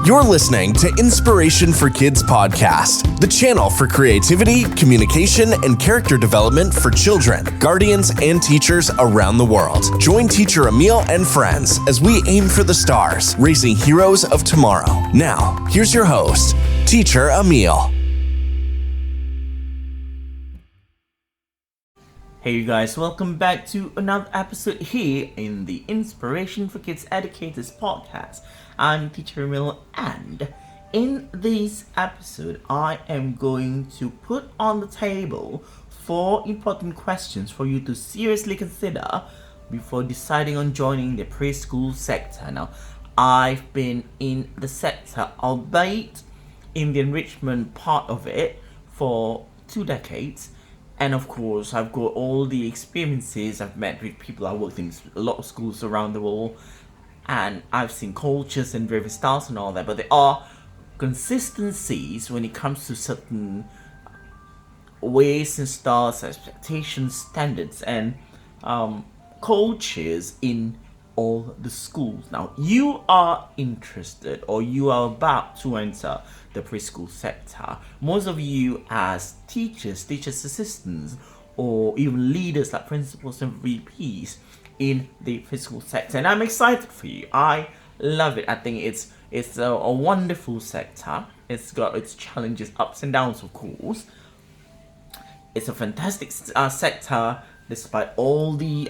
You're listening to Inspiration for Kids podcast, the channel for creativity, communication, and character development for children, guardians, and teachers around the world. Join Teacher Emil and friends as we aim for the stars, raising heroes of tomorrow. Now, here's your host, Teacher Emil. Hey you guys, welcome back to another episode here in the Inspiration for Kids Educators podcast. I'm Teacher Emil, and in this episode I am going to put on the table 4 important questions for you to seriously consider before deciding on joining the preschool sector. Now, I've been in the sector, albeit in the enrichment part of it, for 2 decades. And of course, I've got all the experiences. I've met with people. I worked in a lot of schools around the world, and I've seen cultures and various styles and all that. But there are consistencies when it comes to certain ways and styles, expectations, standards, and cultures in all the schools. Now, you are interested, or you are about to enter the preschool sector. Most of you as teachers assistants, or even leaders like principals and VPs in the preschool sector, and I'm excited for you. I love it. I think it's a wonderful sector. It's got its challenges, ups and downs, of course. It's a fantastic sector, despite all the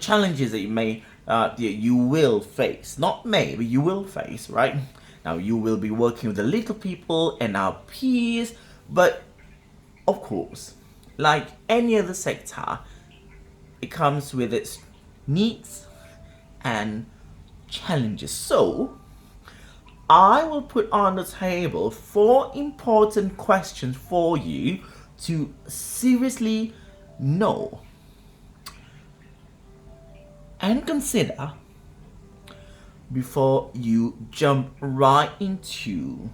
challenges that you will face. Not may, but you will face, right? Now, you will be working with the little people and our peers, but of course, like any other sector, it comes with its needs and challenges. So, I will put on the table 4 important questions for you to seriously know and consider before you jump right into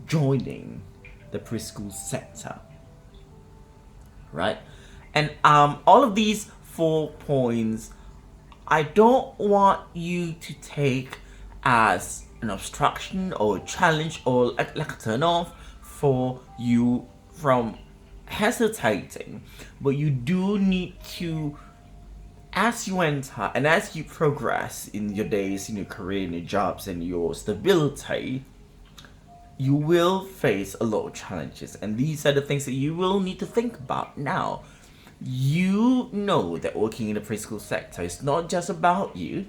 joining the preschool sector, right? And all of these 4 points, I don't want you to take as an obstruction or a challenge or like a turn off for you from hesitating, but you do need to, as you enter and as you progress in your days, in your career, in your jobs, and your stability, you will face a lot of challenges. And these are the things that you will need to think about. Now, you know that working in the preschool sector is not just about you,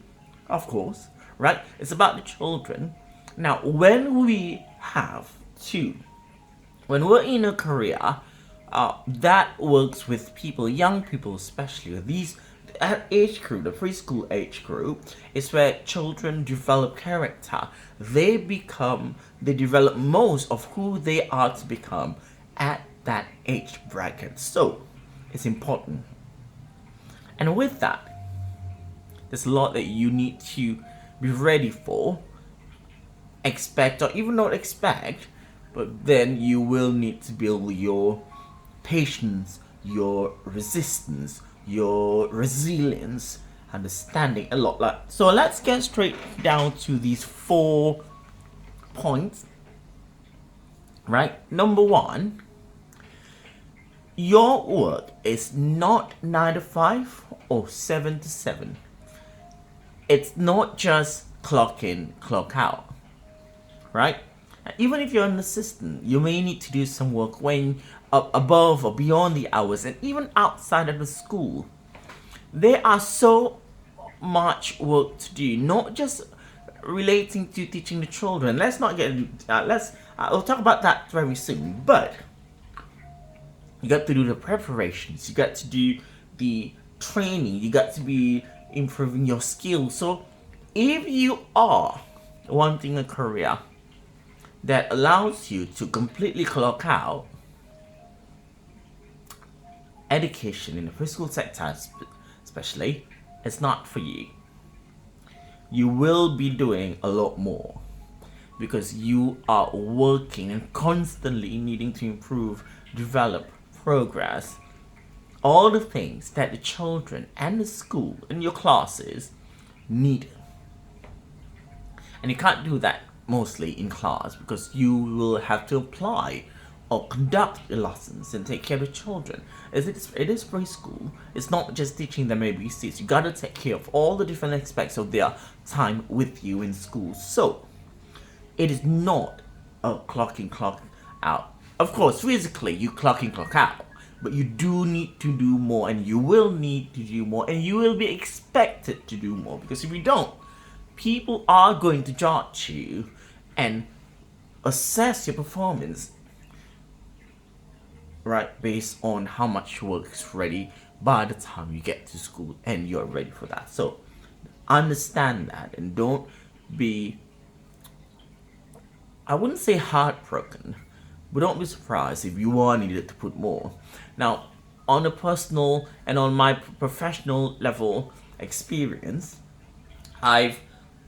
of course, right? It's about the children. Now, when we're in a career that works with people, young people especially, these age group, the preschool age group, is where children develop character. They develop most of who they are to become at that age bracket. So, it's important. And with that, there's a lot that you need to be ready for, expect, or even not expect, but then you will need to build your patience, your resistance, your resilience, understanding a lot. So let's get straight down to these 4 points, right? Number 1, your work is not 9 to 5 or 7 to 7. It's not just clock in, clock out, right? Even if you're an assistant, you may need to do some work when above or beyond the hours, and even outside of the school. There are so much work to do, not just relating to teaching the children. Let's not get we'll talk about that very soon. But you got to do the preparations, you got to do the training, you got to be improving your skills. So if you are wanting a career that allows you to completely clock out, education in the preschool sector especially, it's not for you. You will be doing a lot more because you are working and constantly needing to improve, develop, progress, all the things that the children and the school and your classes need. And you can't do that mostly in class, because you will have to apply or conduct the lessons and take care of the children. It is preschool. It's not just teaching them ABCs. You gotta take care of all the different aspects of their time with you in school. So it is not a clock in, clock out. Of course, physically you clock in, clock out, but you do need to do more, and you will need to do more, and you will be expected to do more, because if you don't, people are going to judge you and assess your performance, right, based on how much work is ready by the time you get to school and you're ready for that. So understand that, and don't be, I wouldn't say heartbroken, but don't be surprised if you are needed to put more. Now, on a personal and on my professional level experience, I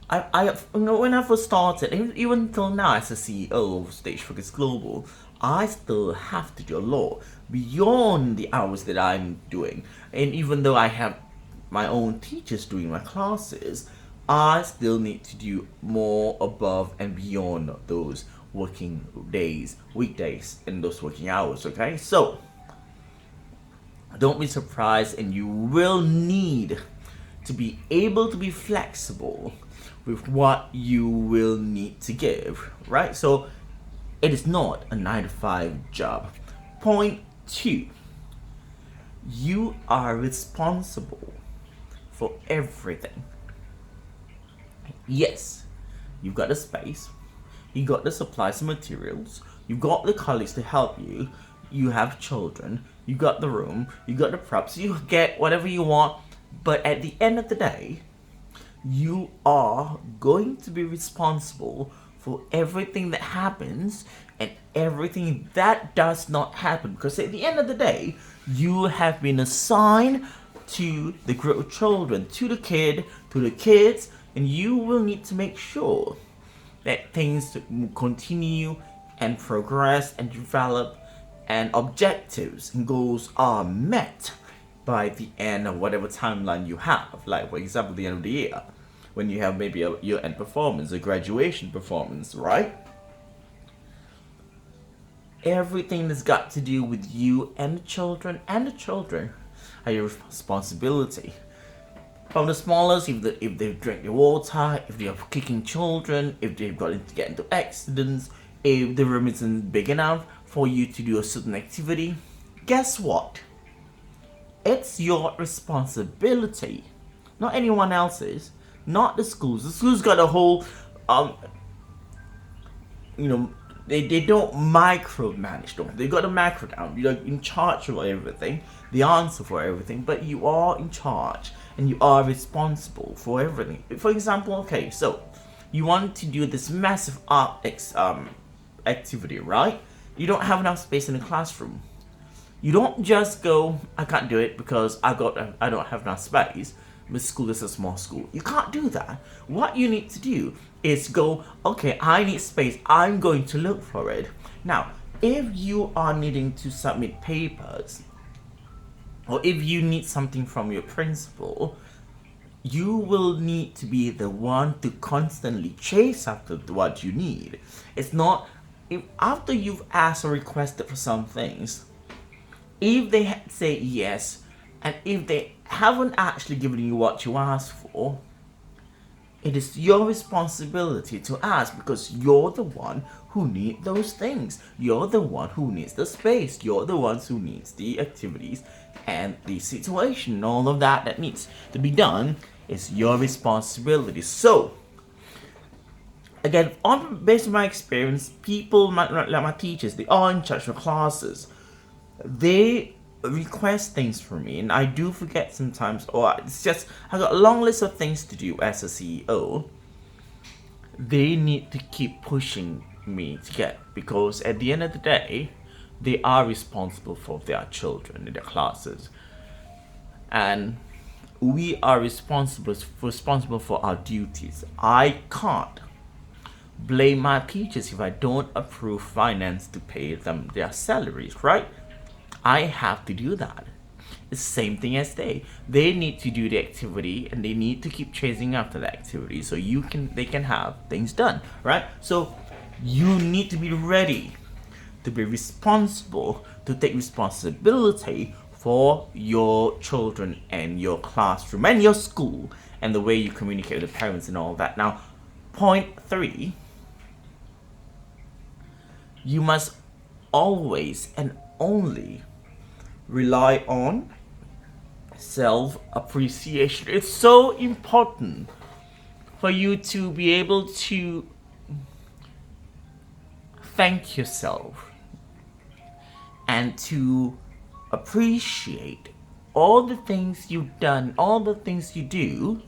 when I first started, even till now as a CEO of Stage Focus Global, I still have to do a lot beyond the hours that I'm doing. And even though I have my own teachers doing my classes, I still need to do more above and beyond those working days, weekdays, and those working hours, okay? So, don't be surprised, and you will need to be able to be flexible with what you will need to give, right? So, it is not a 9-to-5 job. Point 2, you are responsible for everything. Yes, you've got the space, you got the supplies and materials, you got the colleagues to help you, you have children, you got the room, you got the props, you get whatever you want, but at the end of the day, you are going to be responsible for everything that happens and everything that does not happen, because at the end of the day, you have been assigned to the group of children, to the kids, and you will need to make sure that things continue and progress and develop, and objectives and goals are met by the end of whatever timeline you have. Like, for example, the end of the year, when you have maybe a year-end performance, a graduation performance, right? Everything that's got to do with you and the children are your responsibility. From the smallest, if they drink the water, if they are kicking children, if they've got to get into accidents, if the room isn't big enough for you to do a certain activity, guess what? It's your responsibility, not anyone else's, not the schools. The schools got a whole, they don't micromanage them. They got the macro down. You're in charge of everything, the answer for everything, but you are in charge and you are responsible for everything. For example, okay, so you want to do this massive art activity, right? You don't have enough space in the classroom. You don't just go, I can't do it because I don't have enough space. The school is a small school. You can't do that. What you need to do is go, okay, I need space. I'm going to look for it. Now, if you are needing to submit papers, or if you need something from your principal, you will need to be the one to constantly chase after what you need. It's not, if after you've asked or requested for some things, if they say yes, and if they haven't actually given you what you asked for, it is your responsibility to ask, because you're the one who needs those things. You're the one who needs the space. You're the ones who needs the activities and the situation. All of that needs to be done is your responsibility. So, again, based on my experience, people, like my teachers, they are in charge of classes. They request things from me, and I do forget sometimes, or it's just I got a long list of things to do as a CEO. They need to keep pushing me to get, because at the end of the day, they are responsible for their children in their classes, and we are responsible for our duties. I can't blame my teachers if I don't approve finance to pay them their salaries, right? I have to do that. It's the same thing as they need to do the activity, and they need to keep chasing after the activity so they can have things done, right? So you need to be ready to be responsible, to take responsibility for your children and your classroom and your school and the way you communicate with the parents and all that. Now, point 3, you must always and only rely on self-appreciation. It's so important for you to be able to thank yourself and to appreciate all the things you've done, all the things you do,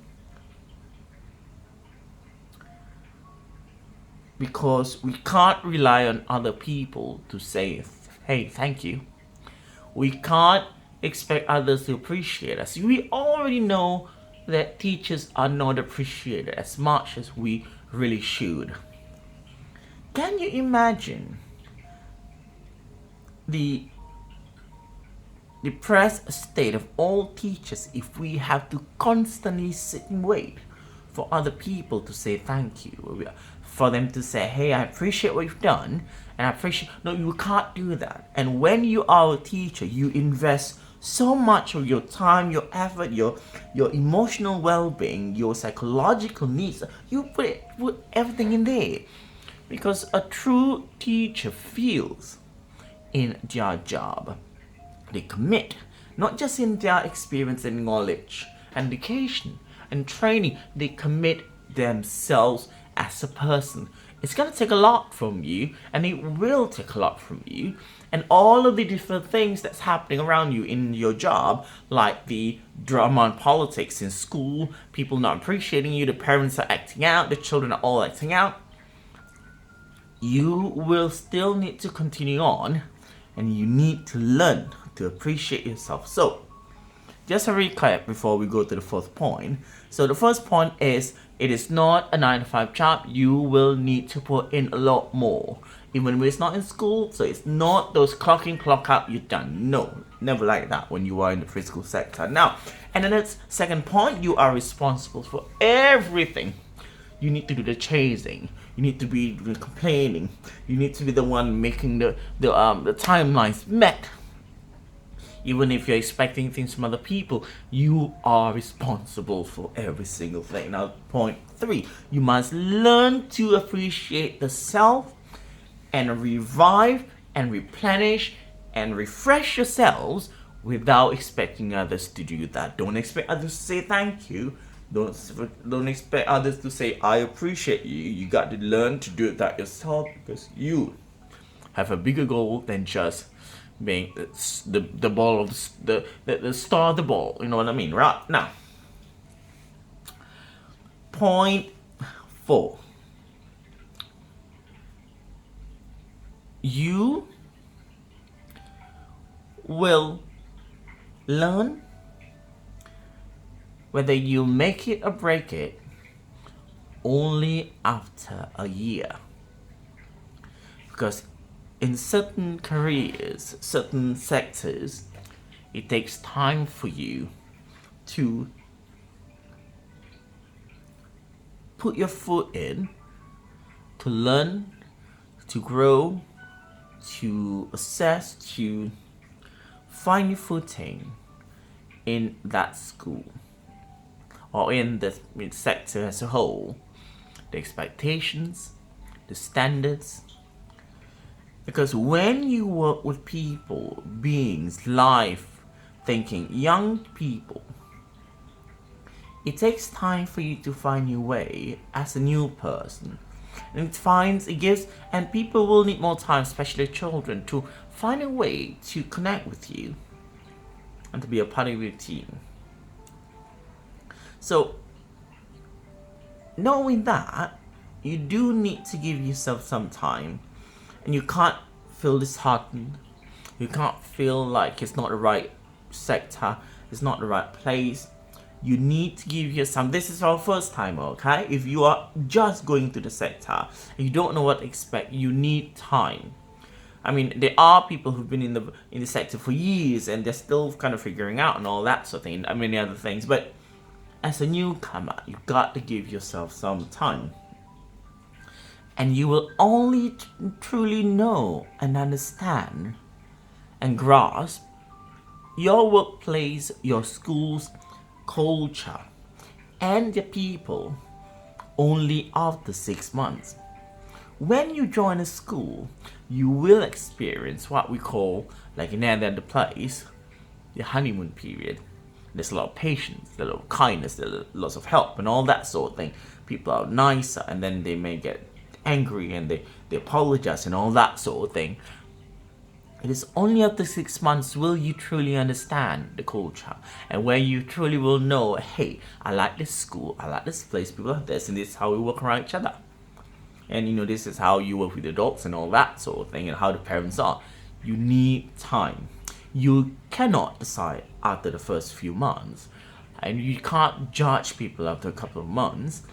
because we can't rely on other people to say, hey, thank you. We can't expect others to appreciate us. We already know that teachers are not appreciated as much as we really should. Can you imagine the depressed state of all teachers if we have to constantly sit and wait for other people to say thank you, for them to say, hey, I appreciate what you've done, and I appreciate... No, you can't do that. And when you are a teacher, you invest so much of your time, your effort, your emotional well-being, your psychological needs. You put everything in there, because a true teacher feels in their job. They commit, not just in their experience and knowledge, and education and training. They commit themselves as a person. It's going to take a lot from you, and it will take a lot from you. And all of the different things that's happening around you in your job, like the drama and politics in school, people not appreciating you, the parents are acting out, the children are all acting out, you will still need to continue on, and you need to learn to appreciate yourself. So, just a recap before we go to the fourth point. So the first point is, it is not a 9-to-5 job. You will need to put in a lot more. Even when it's not in school, so it's not those clock in, clock out, you're done. No, never like that when you are in the preschool sector. Now, and then the second point, you are responsible for everything. You need to do the chasing. You need to be complaining. You need to be the one making the timelines met. Even if you're expecting things from other people, you are responsible for every single thing. Now, point 3, you must learn to appreciate the self and revive and replenish and refresh yourselves without expecting others to do that. Don't expect others to say thank you. Don't expect others to say I appreciate you. You got to learn to do that yourself, because you have a bigger goal than just being the ball of the star of the ball. You know what I mean, right? Now, point 4. You will learn whether you make it or break it only after a year. Because in certain careers, certain sectors, it takes time for you to put your foot in, to learn, to grow, to assess, to find your footing in that school or in the sector as a whole. The expectations, the standards. Because when you work with people, beings, life, thinking, young people, it takes time for you to find your way as a new person. And and people will need more time, especially children, to find a way to connect with you and to be a part of your team. So, knowing that, you do need to give yourself some time. And you can't feel disheartened. You can't feel like it's not the right sector, it's not the right place. You need to give yourself... This is our first time, okay? If you are just going to the sector and you don't know what to expect, you need time. I mean, there are people who've been in the sector for years and they're still kind of figuring out and all that sort of thing, and many other things. But as a newcomer, you've got to give yourself some time. And you will only truly know and understand and grasp your workplace, your school's culture, and the people only after 6 months. When you join a school, you will experience what we call, like in any other place, the honeymoon period. There's a lot of patience, there's a lot of kindness, there's lots of help and all that sort of thing. People are nicer, and then they may get angry and they apologize and all that sort of thing. It is only after 6 months will you truly understand the culture, and where you truly will know, hey, I like this school, I like this place, people like this, and this is how we work around each other. And this is how you work with adults and all that sort of thing, and how the parents are. You need time. You cannot decide after the first few months, and you can't judge people after a couple of months.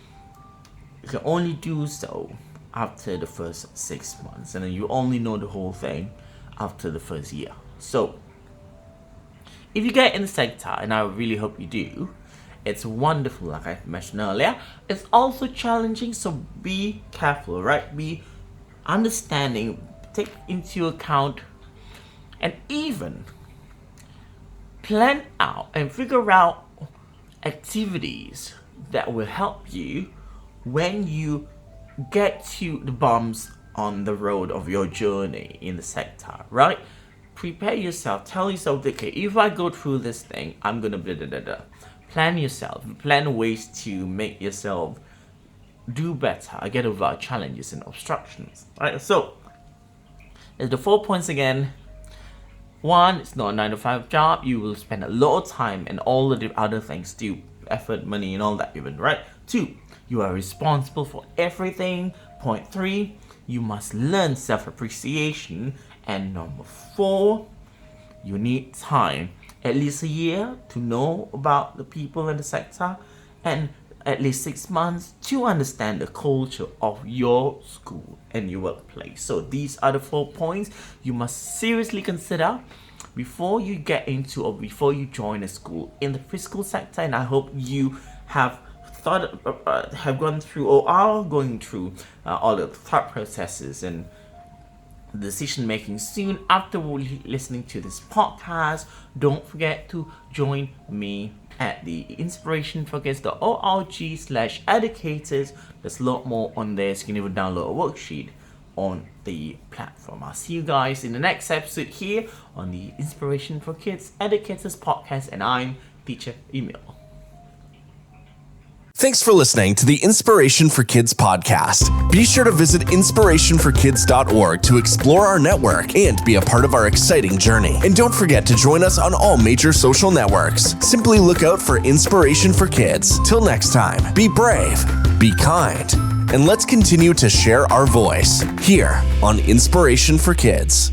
You can only do so after the first 6 months, and then you only know the whole thing after the first year. So if you get in the sector, and I really hope you do, it's wonderful, like I mentioned earlier. It's also challenging, so be careful, right? Be understanding, take into account, and even plan out and figure out activities that will help you when you get to the bumps on the road of your journey in the sector, right? Prepare yourself, tell yourself, okay, if I go through this thing, I'm gonna blah, blah, blah, blah. Plan yourself, plan ways to make yourself do better, get over challenges and obstructions, right? So, there's the 4 points again. 1, it's not a 9-to-5 job. You will spend a lot of time and all of the other things too, effort, money, and all that even, right? 2, you are responsible for everything. Point 3, you must learn self-appreciation. And number 4, you need time, at least a year to know about the people in the sector, and at least 6 months to understand the culture of your school and your workplace. So these are the 4 points you must seriously consider before you get into or before you join a school in the preschool sector. And I hope you have have gone through or are going through all the thought processes and decision making soon after listening to this podcast. Don't forget to join me at the inspirationforkids.org/educators. There's a lot more on there, so you can even download a worksheet on the platform. I'll see you guys in the next episode here on the Inspiration for Kids Educators podcast, and I'm Teacher Emil. Thanks for listening to the Inspiration for Kids podcast. Be sure to visit inspirationforkids.org to explore our network and be a part of our exciting journey. And don't forget to join us on all major social networks. Simply look out for Inspiration for Kids. Till next time, be brave, be kind, and let's continue to share our voice here on Inspiration for Kids.